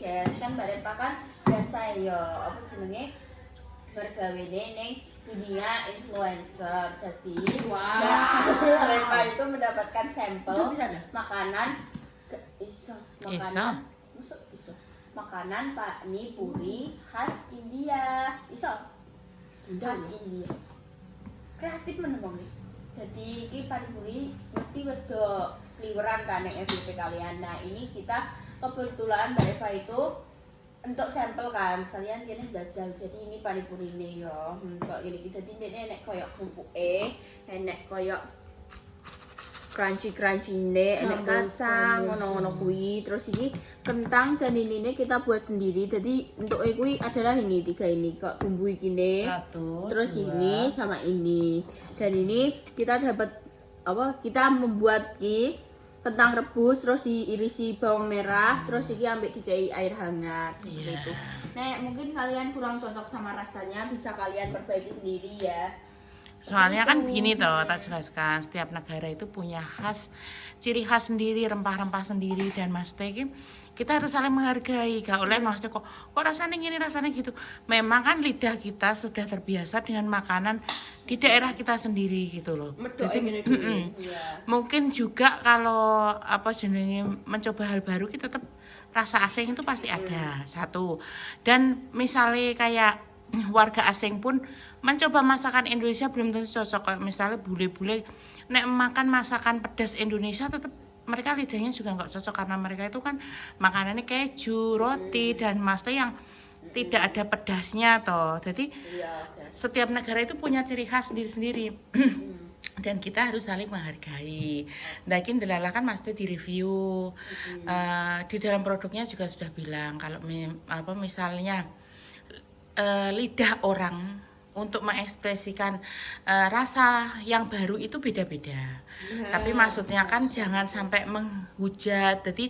guys, kan Mbak Repa kan biasa ya apa jenenge bergawene ning dunia influencer. Jadi Mbak Repa itu mendapatkan sampel makanan makanan pani puri khas India. Khas India. Kreatif menemoni. Jadi iki pani puri mesti wis do sliweran kan nek FYP kalian. Nah, ini kita kebetulan Mbak Eva itu untuk sampel kan sekalian kene jajal. Jadi ini pani puri ini ya. Kok ini kita dene nek koyo kerupuk nek koyo crunchy enek kacang ngono-ngono kuwi. Terus iki kentang dan ini kita buat sendiri. Jadi untuk kuwi adalah ini 3 ini kok bumbu iki terus 2. Ini sama ini. Dan ini kita dapat apa? Kita membuat kentang rebus terus diirisi bawang merah terus iki ambek dikai air hangat seperti itu. Nah, mungkin kalian kurang cocok sama rasanya bisa kalian perbaiki sendiri ya. Soalnya kan begini toh, tak jelaskan setiap negara itu punya ciri khas sendiri, rempah-rempah sendiri dan maksudnya kita harus saling menghargai. Gak oleh maksudnya kok rasanya gini rasanya gitu. Memang kan lidah kita sudah terbiasa dengan makanan di daerah kita sendiri gitu loh. Jadi, mungkin juga kalau apa jenenge mencoba hal baru kita tetap rasa asing itu pasti ada satu. Dan misalnya kayak warga asing pun mencoba masakan Indonesia belum tentu cocok. Kayak misalnya bule-bule nek makan masakan pedas Indonesia tetap mereka lidahnya juga nggak cocok karena mereka itu kan makanannya keju, roti dan master yang tidak ada pedasnya toh. Jadi setiap negara itu punya ciri khas sendiri-sendiri. Dan kita harus saling menghargai. Nah, delala kan maksudnya di review di dalam produknya juga sudah bilang kalau misalnya lidah orang untuk mengekspresikan rasa yang baru itu beda-beda. Tapi maksudnya kan jangan sampai menghujat. Jadi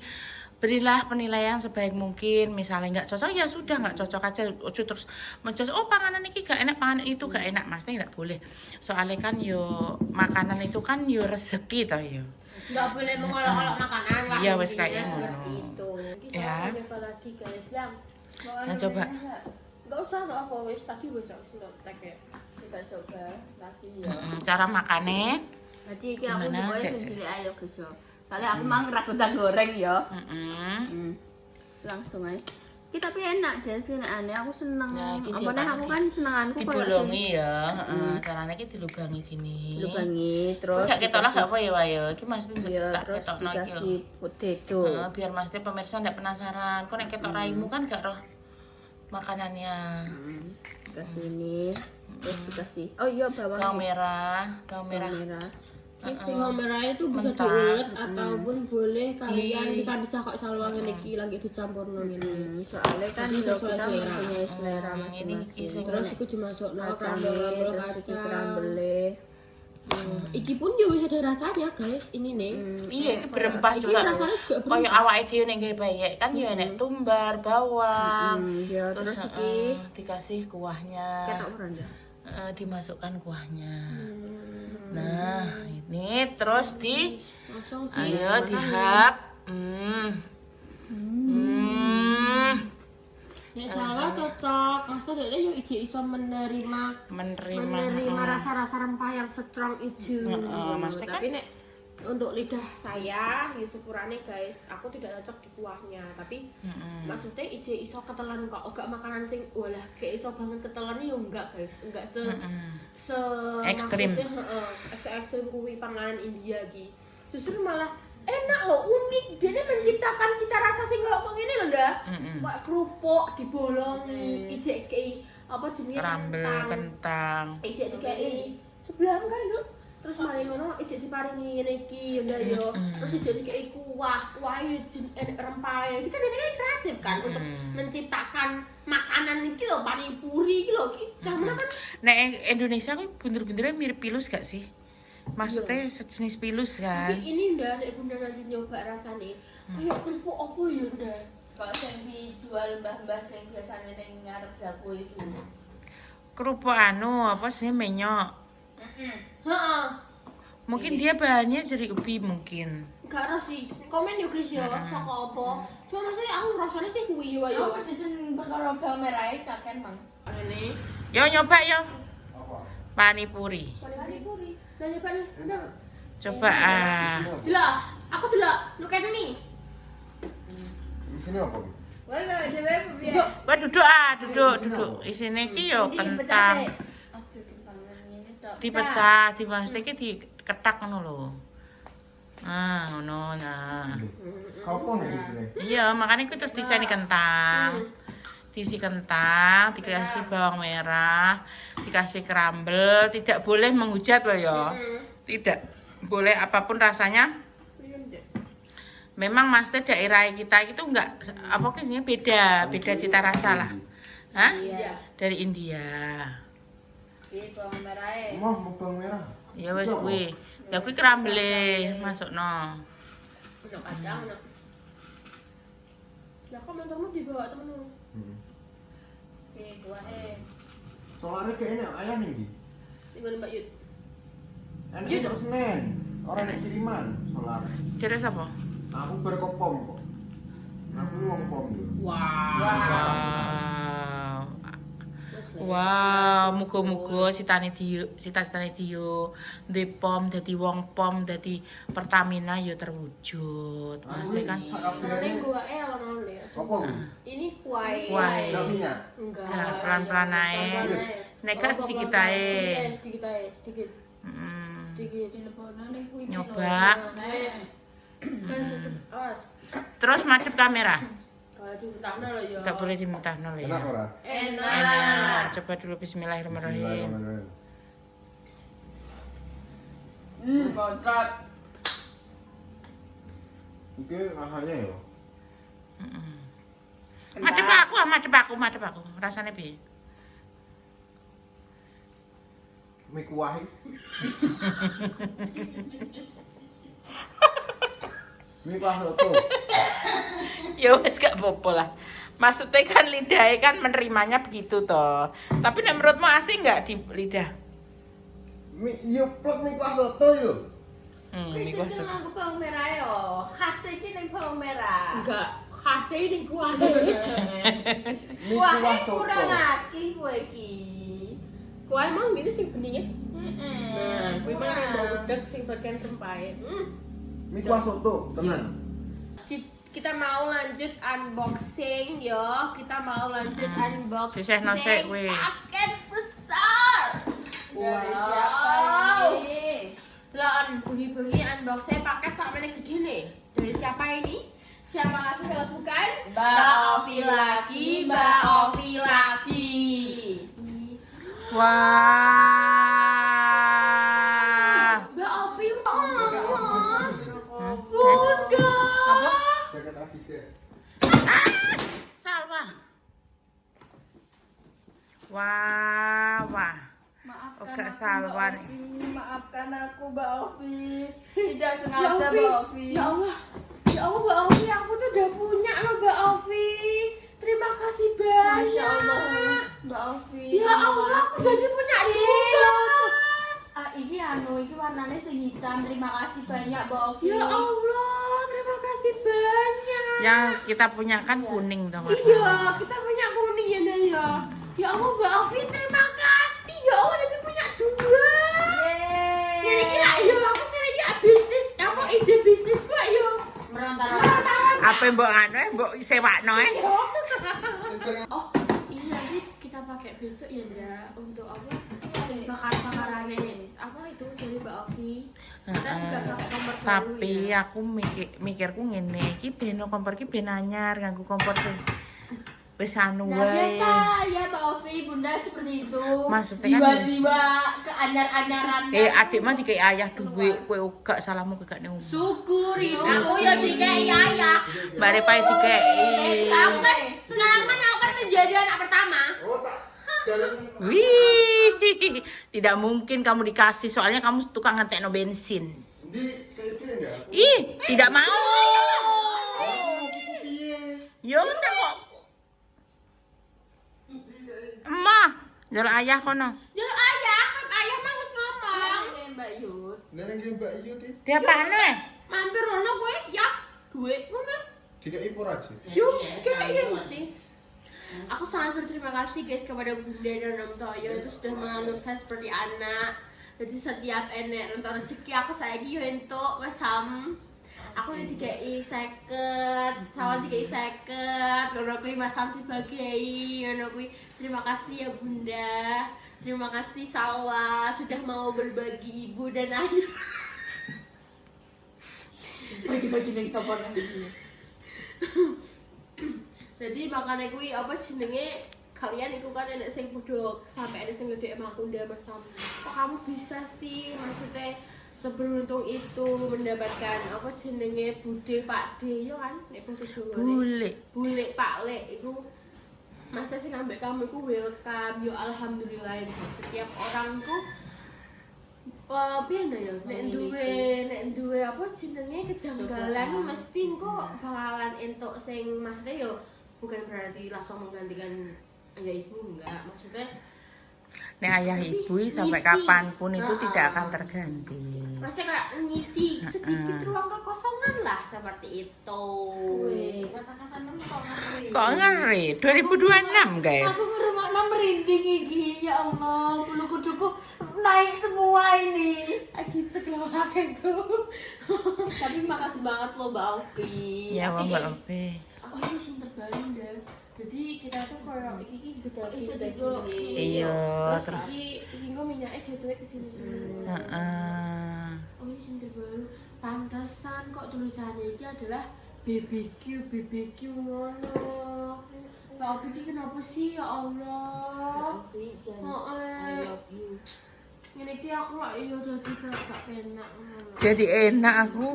berilah penilaian sebaik mungkin. Misalnya nggak cocok ya sudah nggak cocok aja. Terus menjudge panganan ini gak enak, panganan itu gak enak, maksudnya nggak boleh. Soalnya kan yo makanan itu kan yo rezeki toh yo. Nggak boleh mengolok-olok makanan lah. Iya wes kayak seperti itu. Ya. Apa lagi guys yang Nah, coba. Nggak usah nggak apa wes tadi wes sudah tag ya. Kita coba lagi ya. Cara makannya Jadi iki aku gimana? coba sing cilik ayo guys yo. Soalnya aku mang ra kutang goreng yo. Langsung aja. Kita tapi enak guys, ini aneh aku seneng. Nah, iki Apa nih aku kan senenganku koyo dibolongi ya, caranya iki dilubangi gini. lubangi terus Gak ketok lah gak apa ya wayo. Iki maksudnya ya tak terus ketokno iki lho. dikasih potato. Biar maksudnya pemirsa ndak penasaran. Kok nek ketok raimu kan gak roh makanannya. Dikasih ini terus dikasih iya Bawang bawang merah. bawang merah itu bisa Mentah. diulet ataupun boleh kalian bisa kok saluang ini lagi dicampur ini. Soalnya kan Jadi lo sesuai kita selera. mempunyai selera Ini masing-masing. sing Terus itu dimasuk kacang krambel terus iki kacang. krambele. Iki pun juga bisa ada rasanya guys ini nih. Iya, itu berempah Iki juga. rasanya juga berempah. Kayak awake dhewe ning gawe bayek kan ya enek tumbar, bawang. Ya terus iki dikasih kuahnya. ketok ora ya? Dimasukkan kuahnya. Nah, ini terus Langsung ayo dihap. Nek salah cocok. Maksudnya dia yang iso menerima rasa-rasa rempah yang strong itu. maksudnya Tapi nek untuk lidah saya, ya sepurane guys, aku tidak cocok di kuahnya. Tapi maksudnya iso ketelan kok, enggak makanan sing walah kayak iso banget ketelan ya enggak guys, enggak se Ekstrim. maksudnya se ekstrim kuwi panganan India iki. Justru malah enak loh, unik. Dia menciptakan cita rasa sing kok ngene lho ndak. Kok kerupuk dibolongi, ijek kei apa jenenge Krambel, kentang. ijek dikei sebelah kan lho. Terus mari ngono ijek diparingi ngene iki ya yo. Terus ijek dikei kuah enek rempah. Iki kan ini kreatif kan untuk menciptakan makanan iki lho, pani puri iki lho. Iki jamane kan Nek Indonesia kan bener-bener mirip pilus gak sih? Maksudnya sejenis pilus kan? tapi ini ndak nek bunda nanti nyoba rasane. Kayak kerupuk opo ya ndak? Kalau yang dijual mbah-mbah yang biasanya ning ngarep dapur itu. Kerupuk apa sih menyok? Heeh. Mungkin dia bahannya dari ubi mungkin. Gak harus sih. Komen yo guys yo, saka apa? Cuma maksudnya aku rasanya sih kuwi yo ayo. Aku disen perkara bawang merah kaken mang. Ini. Yo nyoba yo. Apa? Panipuri. Panipuri. Nah nyoba nih. Bener. Coba ah. Delok, aku delok. Lu kan nih. Isinya apa? Wah, enggak dhewe piye? Duduk. Wah duduk. Isine iki yo kentang. Aja kentangnya ngene tok. Dipecah, dimaksud iki diketak ngono lho. Ah, ngono nah. Kau pun isinya. Iya, makanya aku terus disini kentang. Diisi kentang, dikasih bawang merah, dikasih crumble, tidak boleh menghujat loh ya. Tidak boleh apapun rasanya. Memang maksudnya daerah kita itu enggak apa kisahnya beda cita rasa lah. Hah? Iya. Dari India. Iki bawang merah. Mau bawang merah. Ya wes kuwi. Ya kuwi crumble masukno. Udah kacang nak. Ya kok mentormu dibawa temenmu. Oke, gua Soalnya kayaknya ayah nih Gi. Tinggal Mbak Yud. Enak besok Senin. Orang yang kiriman solar. Ciri apa? Aku berkopom kok. Aku wong pom dulu. Wow, muga-muga citane Dio, cita-citane Dio duwe pom dadi wong pom dadi Pertamina ya terwujud. Maksudnya kan Karena gua alon-alon ya. Apa Gi? Ini kuai. Kuai. Enggak minyak. Enggak. Nah, pelan-pelan ae. Neka sedikit ae. Sedikit ae, sedikit. Mm. Sedikit dilepokno ning kuwi. Nyoba. Awas. Terus madhep kamera. Kalau diuntahno lho ya. Enggak boleh diminta nol Enak ya. ora? Enak. Coba dulu bismillahirrahmanirrahim. kontrak. Iki rasanya ya. Madhep aku. Rasane piye? Mie kuah. Mie kuah soto. Ya wes gak apa-apa lah. Maksudnya kan lidahnya kan menerimanya begitu toh. Tapi nek menurutmu asing nggak di lidah? Mie yo plek mie kuah soto yo. Kuwi Mie disen kuah nganggo bawang merah yo. Khas iki ning bawang merah. Enggak, khasnya ini kuai. Mie Wah, kuah kurang soto. akeh kowe iki. Kuai emang gini sing beningnya. Heeh. Nah, kuwi mah yang mau udek sing bagian rempahe. Mie kuah soto, tenan. Kita mau lanjut unboxing yo. Kita mau lanjut unboxing. Sisih nosek kuwi. Paket besar. Dari Wow. siapa ini? Lah bengi-bengi unboxing paket sampe gede nih. Dari siapa ini? Siapa lagi kalau bukan? Mbak Ovi lagi. Wah. Mbak Ovi. Bunda. Jaket Adidas. Salwa. Wah. Maafkan Oke, aku, Salwan. Mbak Ovi. Maafkan aku, Mbak Ovi. Tidak sengaja, Mbak Ovi. Ya Allah, Mbak Ovi, aku tuh udah punya loh Mbak Ovi. Terima kasih banyak. Masya Allah, Mbak Ovi. Ya Allah, aku jadi punya dua. Ini iki warnanya sing hitam. Terima kasih banyak, Mbak Ovi. Ya Allah, terima kasih banyak. Yang kita punya kan kuning toh. Mas. Iya, kita punya kuning ya Nda ya. Ya Allah Mbak Ovi, terima kasih. Ya Allah, jadi punya dua. Yeay. Kira-kira ya aku kira-kira bisnis, apa ide bisnis kok ya. Merontar-rontar. Apa mbok anu mbok sewakno Oh, ini nanti kita pakai besok ya Nda untuk apa? Bakar-bakarannya apa itu dari Mbak Ovi. Kita juga pakai kompor baru Tapi ya. aku mikirku ngene, iki beno kompor iki ben anyar nganggo kompor sing wis anu Nah, wae. biasa ya Mbak Ovi, Bunda seperti itu. Maksudnya kan Jiwa-jiwa keanyar-anyaran. Adik mah dikei ayah duwe, kowe uga salahmu gak ning omah. Syukuri. Aku ya dikei ayah. Bare pae dikei. Aku kan sekarang kan aku kan menjadi anak pertama. Oh, tak jalan. Wih, tidak mungkin kamu dikasih soalnya kamu tukang ngetekno bensin. Di kayak itu enggak? Ih, tidak mau. Oh, piye? Yo udah kok. Emah, jalur ayah kono. Jadi ayah, kan ayah mah harus ngomong. Mbak Yud. Neneng dia Mbak Iyo ki. Dia apaan eh? Mampir rono gue, ya duit ngono. Dikai pura aja. Yuk, kayaknya mesti. Aku sangat berterima kasih guys kepada Bunda dan Om Toyo itu sudah menganggap saya seperti anak. Jadi setiap enek untuk rezeki aku saiki yo entuk Mas Sam. Aku yang dikai 50, Sawan dikai 50, ngono kuwi Mas Sam dibagi, ngono kuwi. Terima kasih ya Bunda. Terima kasih Salwa sudah mau berbagi ibu dan ayah. Bagi-bagi ning sopor nang iki. Jadi makanya kuwi apa jenenge kalian itu kan enek sing podo sampai ada sing ngedek emang aku ndak Mas Sam. Kok kamu bisa sih maksudnya seberuntung itu mendapatkan apa jenenge bude Pak D yo kan nek basa Jawa bule Pak Le itu masa sing ambek kamu iku welcome yo alhamdulillah ya. Setiap orang tuh piye ya nek duwe apa jenenge kejanggalan mesti kok bakalan entuk sing maksudnya yo bukan berarti langsung menggantikan ayah ibu enggak maksudnya Nek ayah ibu sampai kapanpun itu tidak akan terganti. maksudnya kayak ngisi sedikit ruang kekosongan lah seperti itu. Weh, kata-kata nem kok ngeri. Kok ngeri? 2026 guys. Aku ngerungokno merinding iki, ya Allah, bulu kuduku naik semua ini. Gitu keluargaku. Tapi makasih banget loh Mbak Alfi. Ya Tapi Mbak kayak- Opi. Oh ini sing terbaru deh. Jadi kita tuh kalau iki beda iso beda digo- gini. Iya, Terus terus. iki kok minyaknya jatuhnya ke sini. Heeh. Oh ini sing terbaru. Pantesan kok tulisannya ini adalah BBQ ngono. Mbak Opi iki kenapa sih ya Mbak Allah? Alfi, jangan. Oh, I love you. Ngene iki aku lak iya dadi gak enak ngono. Jadi enak aku.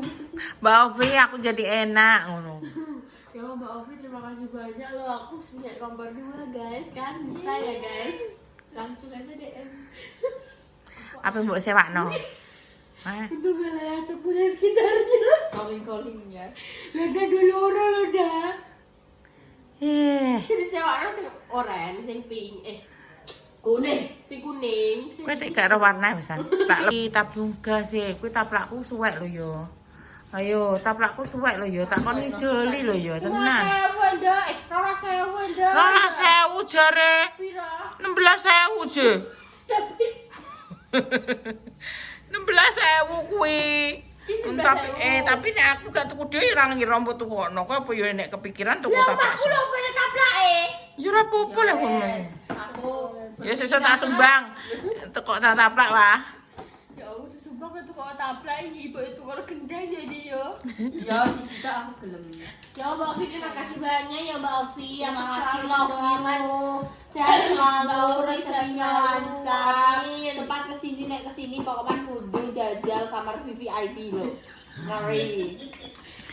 Mbak Opi aku jadi enak ngono. Ya Mbak Ovi terima kasih banyak loh, aku punya nomor 2 guys kan, bisa ya guys. Langsung aja DM. Apa mbok sewakno? Itu wilayah Cepu dan sekitarnya. Calling ya. Lada dulu orang lo dah. Sini sewa sing orange, sing pink, Kuning. sing kuning, sing Kowe nek gak ro warna pisan. Tak tabung gas e, kuwi taplakku suwek lho yo. Ayo, taplakku suwek lho yo, tak kon ngijoli lho yo, tenan. 12.000 ndak, 12.000 ndak. 12.000 jare. Pira? 16.000 je. Tapi 16.000 kuwi. Tapi Tapi nek aku gak tuku dhewe ora ngira mbok tukokno. Kok apa yo nek kepikiran tuku lah taplak. aku lho punya taplake. Ya ora apa-apa lah ngono. Aku Ya sesuk tak sumbang. Tekok tak taplak wah. Ya Allah disumbang itu kok taplak ibu itu kalau gendeng jadi yo. ya si Cita aku gelem. Ya Mbak Ovi terima kasih banyak ya Mbak Ovi. Terima Aku kasih selalu love mendoakan you. Sehat selalu, Semoga rezekinya selalu. lancar. Amin. Cepat kesini nek kesini pokoknya kudu jajal kamar VVIP loh. Ngeri.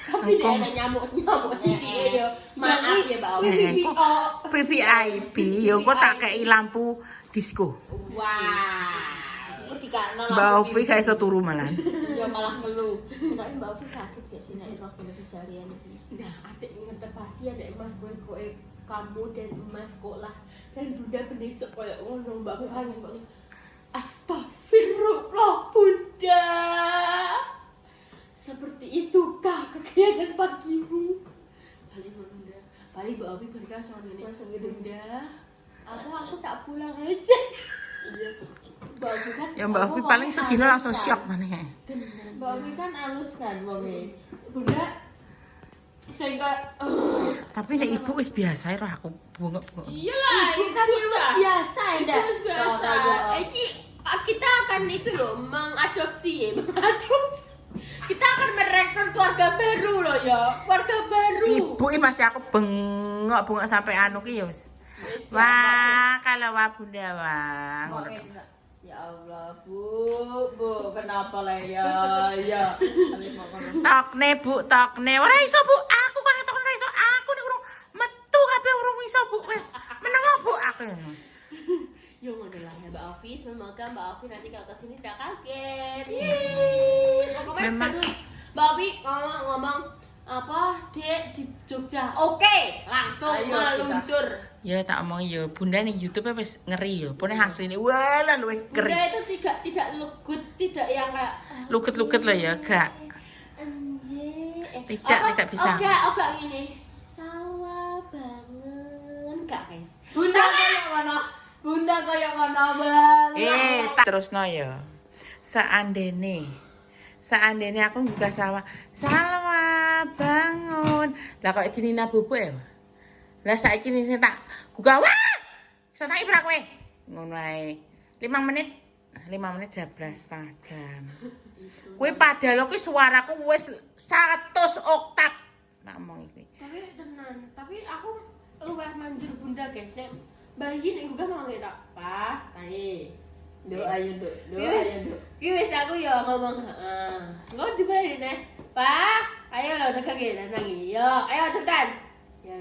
Tapi dia ada nyamuk sih ya. Maaf ya Mbak Ovi. VVIP yo kok tak kei lampu disco. Wah. Aku dikakno Mbak Ovi gak iso turu malan. Ya malah ngeluh. Tapi Mbak Ovi kaget gak sih nek roh beneficiarian iki. Nah, adik ngetepasi ada emas kowe kamu dan emas sekolah dan Bunda besok koyo ngono Mbak Ovi nangis Mbak Ovi. Astagfirullah Bunda. Seperti itukah kegiatan pagimu? Paling Bunda, paling Mbak Ovi berkah soal ini. Langsung gitu. Bunda, aku tak pulang aja. Iya. Mbak Ovi kan. Ya Mbak Ovi paling sedino langsung shock maneh. Mbak Ovi kan halus kan wonge. Bunda sehingga Tapi nek ibu wis biasa roh aku bungok-bungok. Iyalah, ibu kan wis biasa ya ndak? Terus biasa. Iki kita akan itu loh mengadopsi. Kita akan merekrut keluarga baru loh ya. Keluarga baru. Ibu ini masih aku bengok sampai anu ki ya wis. Wah, kalau wah Bunda wah. Kok enak? Ya Allah, Bu, kenapa lah ya? Tapi mau ngomong. Tokne Bu, tokne. Ora iso Bu, aku kan tokne ora iso. Aku nek urung metu kabeh urung iso Bu wis. Meneng Bu aku. Yo ngono lah ya Mbak Ovi, semoga Mbak Ovi nanti kalau kesini tidak kaget. Yeay. Pokoknya Memang- harus Mbak Ovi ngomong apa Dek di Jogja. Oke, langsung Ayo, meluncur. Ya tak omong ya, Bunda nih YouTube wis ngeri ya. Pone hasilnya walah luwih Bunda ngeri. itu tidak lugut, tidak yang kayak Luket-luket lah ya, gak. Anjir, Tidak bisa. Oke ngene. Sawah bangun gak guys. Bunda kayak ngono. Bunda kayak ngono banget. Terus no ya. Seandainya aku buka sawah bangun. Lah kok iki Nina bubuk ya? Lah saiki sing tak buka wah. Iso tak ibrak kowe. Ngono ae. 5 menit. 5 menit jablas setengah jam. Kowe padahal kuwi suaraku wis 100 oktav. Tak omong iki. Tapi tenan, tapi aku luwih manjur Bunda guys. Nek bayi nek gugah mau ngira apa? Ayo. Doa ayo, Duk. Ki wis aku ya ngomong, heeh. Engko dibalik nek. Pak, ayo lho dekake nangi. Yo, ayo cepetan. Ya.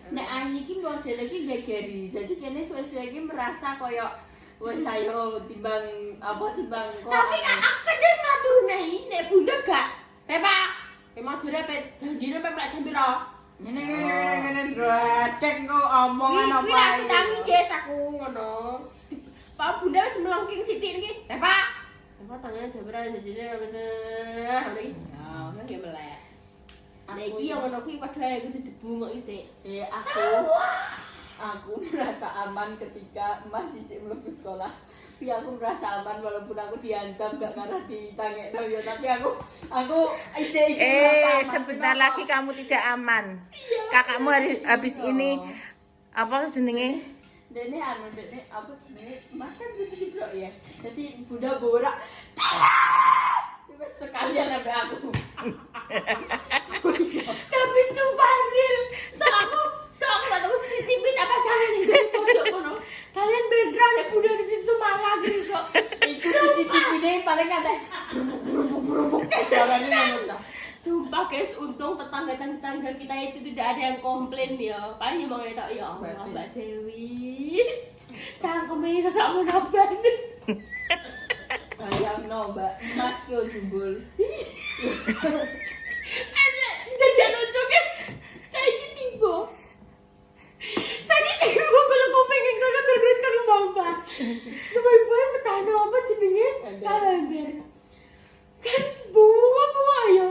Nek Ayi iki model iki gegeri. Jadi kene suwe-suwe iki merasa koyo wis ayo timbang kok. Tapi aku kadang matur nek Bunda gak. Pak, emang jare janjine pepek jam piro? Ngene dradek kok omongan apa ae. Iki tangi guys aku ngono. Pak Bunda wis melengking sithik iki. Pak. Apa tangane jam piro janjine wis ngono iki. Ya, kan ge melek. Nek iki yang ngono kuwi padha ae kudu dibungok isik. Aku merasa aman ketika masih cek mlebu sekolah. Tapi aku merasa aman walaupun aku diancam gak karena ditangekno ya, tapi aku isik merasa aman. Sebentar lagi kamu tidak aman. Kakakmu habis ini apa jenenge? Dene apa jenenge? Mas kan butuh dibrok ya. Jadi Bunda borak. Wes sekalian sampai aku. Tapi sumpah real. Aku tak tahu CCTV apa salah nih jadi pojok kono. Kalian beneran nek Bunda di Sumalang gitu kok. Iku CCTV ini paling ada berubuk suaranya ngecah. Sumpah guys, untung tetangga kita itu tidak ada yang komplain ya. Paling mau ngetok ya Allah Mbak Dewi. Cangkeme cocok menaban. Bayangno Mbak, Mas yo jumbul. Jadi lucu guys. Saiki tiba. Kalau kau pengen kono terus karo Mbak. Boy pecah apa jenenge? Kalender. Kan bunga ayo.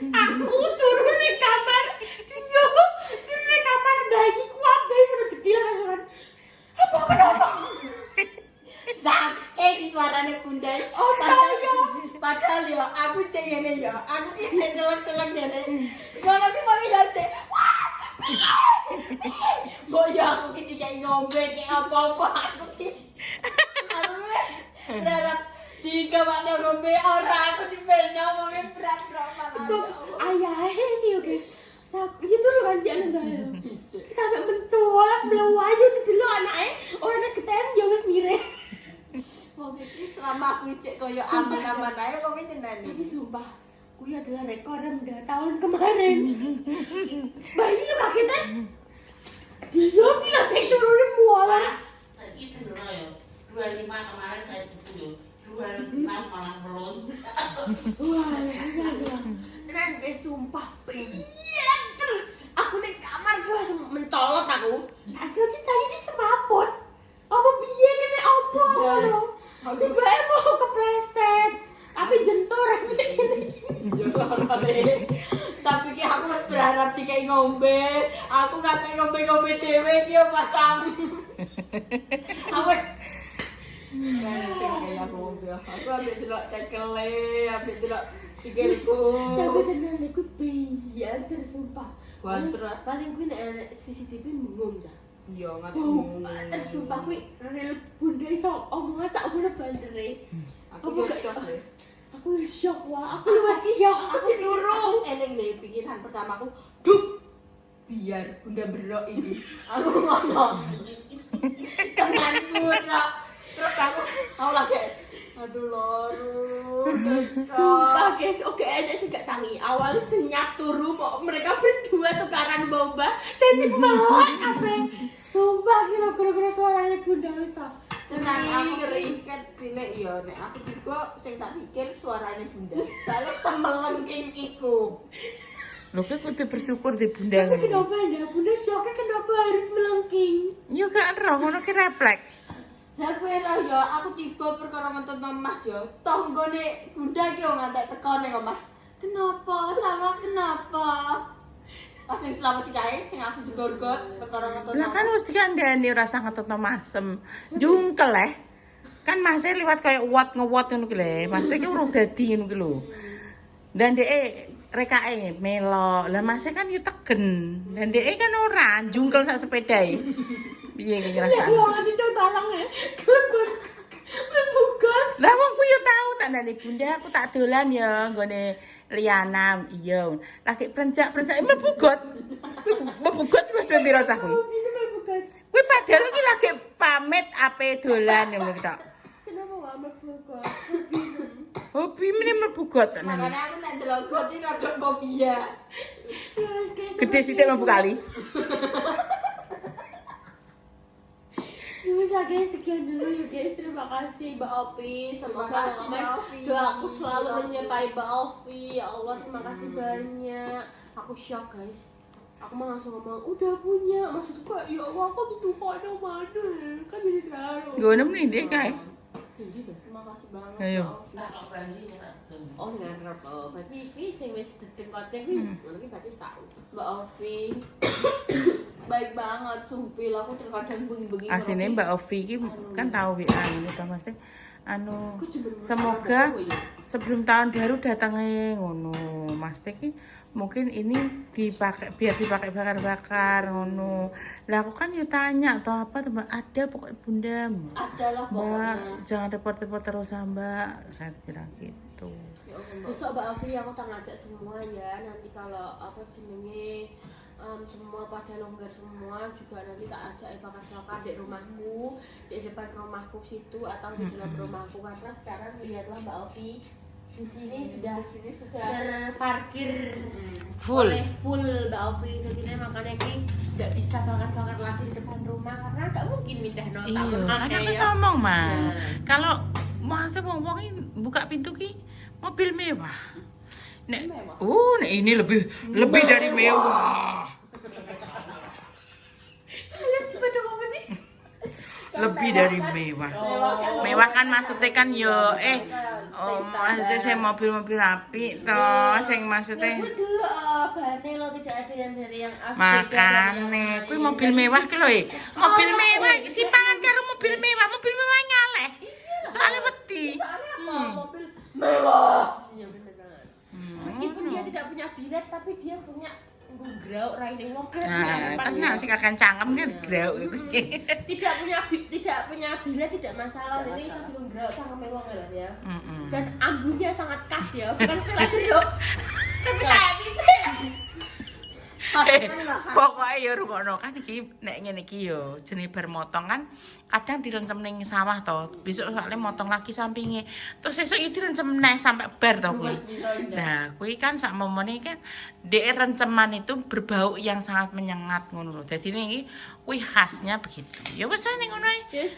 Aku turun di kamar. Turun di kamar bayi kuat bayi rezeki lah kan. Apa kenapa? Saking suarane Bunda. Oh Padahal ya aku cek ngene ya. Aku ki cek celek-celek dene. Ngono ki kok ya cek. Boyo aku ki dikai ngombe ki apa-apa aku ki. Aku berharap dikawakno ngombe ora aku dipeno wong berat-berat malah. Kok ayahe nih guys. Itu lho kan jalan bae. Sampai mencolok melayu dulu anake. Orangnya ketem ya wis mirip. Wong iki selama aku cek koyo aman-aman ae wong iki tenane. Tapi sumpah, kuwi adalah rekor rendah tahun kemarin. Bayi yo kagetnya. Dia bilang saya turunin mualan. Itu dulu ya. 25 kemarin saya itu 26 malah belum. Wah, tenan guys sumpah. Iya, aku ning kamar gue langsung mencolot aku. Akhirnya saya ini semaput. Apa piye kene apa? Tiba-tiba mau kepleset. Tapi jentur kene. Tapi ki aku wis berharap dikai ngombe. Aku kate ngombe-ngombe dhewe ki yo pasang. Aku wis sing kaya aku ngombe. Aku ambek delok tekele, ambek delok sikilku. Tapi tenan iku biyen tersumpah. Kuantro. Paling kuwi nek CCTV mungum ta. Iya, Terus sumpah kuwi real Bunda iso omongan sak ngono bandere. Aku shock deh. Aku shock wah, aku masih shock. Aku Durung eling deh pikiran pertamaku. Duk. Biar Bunda berok ini. Aku ngomong. Tenan buruk. Terus aku lagi aduh loro. sumpah guys, oke enak sih gak tangi. Awal senyap turu mau mereka berdua tukaran boba. Nanti melek apa? Sumpah kira-kira suaranya Bunda wis tau. Tenang, aku keinget cilik ya nek aku juga sing tak pikir suarane Bunda. Soalnya semelengking iku. Lho kok kudu bersyukur di Bunda. Tapi kenapa ya? Bunda shocknya kenapa harus melengking? Yo gak ero ngono ki refleks. Lah kowe ora ya, aku tiba perkara nonton Mas ya. Toh nggone Bunda ki yo ngantek teko ning omah. Kenapa? Salah kenapa? Pas sing selama si kae sing aku jegorgot perkara ngetut. Lah kan mesti kandhani ora usah ngetutno masem. Jungkel kan masnya liwat kayak ngewot ngono ki lho. Masnya ki urung dadi ngono ki lho. Dan dhek rekake melo. Lah masnya kan yo tegen. Dan dhek kan ora jungkel sak sepedae. Piye ki rasane? Jangan itu tolong ya. Bukan. Lah wong ku yo tau tak ndane Bunda aku tak dolan ya nggone Liana iya. Lagi prencak-prencak mlebu got. Mlebu got wis piro cah kuwi. Kuwi padahal iki lagi pamit ape dolan ngono tok. Kenapa gak bukan? Hobi meneh mlebu got tak ndane. Makane aku nek delok got iki rada fobia. Gede sithik mlebu kali. Ya guys, sekian dulu ya guys. Terima kasih Mbak Opi. Semoga kasih, Mbak Opi. doaku selalu menyertai Mbak Opi. Ya Allah, terima kasih banyak. Aku shock guys. Aku mah langsung ngomong udah punya. Maksudku kayak ya Allah, aku butuh kado mana? Kan jadi terlalu. Ngono meneh ndek kae. Terima kasih banget. Ayo. Mbak Opi. Oh ngarep oh. Berarti ini sing wis tempatnya wis. Ngono ki berarti tahu. Mbak Ovi baik banget sumpil aku terkadang bengi-bengi Asine Mbak Ovi iki kan tahu WA ngene to Mas. Anu semoga sebelum tahun baru datangnya ngono. Mas iki mungkin ini dipakai biar dipakai bakar-bakar ngono. Lah aku kan ya tanya toh apa tuh Mbak ada pokoknya Bunda. adalah pokoknya. Mbak jangan repot-repot terus Mbak. Saya bilang gitu. Besok Mbak Afri aku tak ngajak semuanya. Nanti kalau apa jenenge semua pada longgar semua juga nanti tak ajak bakar-bakar di rumahku, di depan rumahku situ atau di dalam rumahku karena sekarang lihatlah Mbak Ovi di sini sudah terparkir Full. oleh full Mbak Ovi. Jadi makanya ini tidak bisa bakar-bakar lagi di depan rumah karena nggak mungkin pindah no tak Iya, memakai kan aku ya. ngomong mah. Ya. Kalau maksudnya wong ini buka pintu ki mobil mewah. Nek, Mewah. nek ini lebih dari mewah. Kalian bedok apa sih? Lebih dari mewah. Mewah kan maksudnya kan yo maksudnya saya mobil-mobil api toh sing maksudnya Gue dulu bahannya lo tidak ada yang dari yang makane kuwi mobil mewah ki lho mobil mewah simpangan karo mobil mewah nyaleh soalnya wedi mobil mewah. Iya benar. Meskipun dia tidak punya bilet tapi dia punya nggrauk raine mobil. nah tenang sih akan cangkem kan grauk gitu Tidak punya bilet tidak masalah. Ini saya belum nggrauk sama mewah ya. Dan ambunya sangat khas ya, bukan setelah jeruk. Tapi kayak pitik. pokoknya ya rungokno kan iki nek ngene iki yo jenenge bar motong kan kadang direncem ning sawah to besok soalnya motong lagi sampinge terus sesuk iki direncem neh sampai bar to kuwi nah kuwi kan sak momone kan dhek renceman itu berbau yang sangat menyengat ngono lho dadi iki kuwi khasnya begitu ya wis ning ngono ae Yes,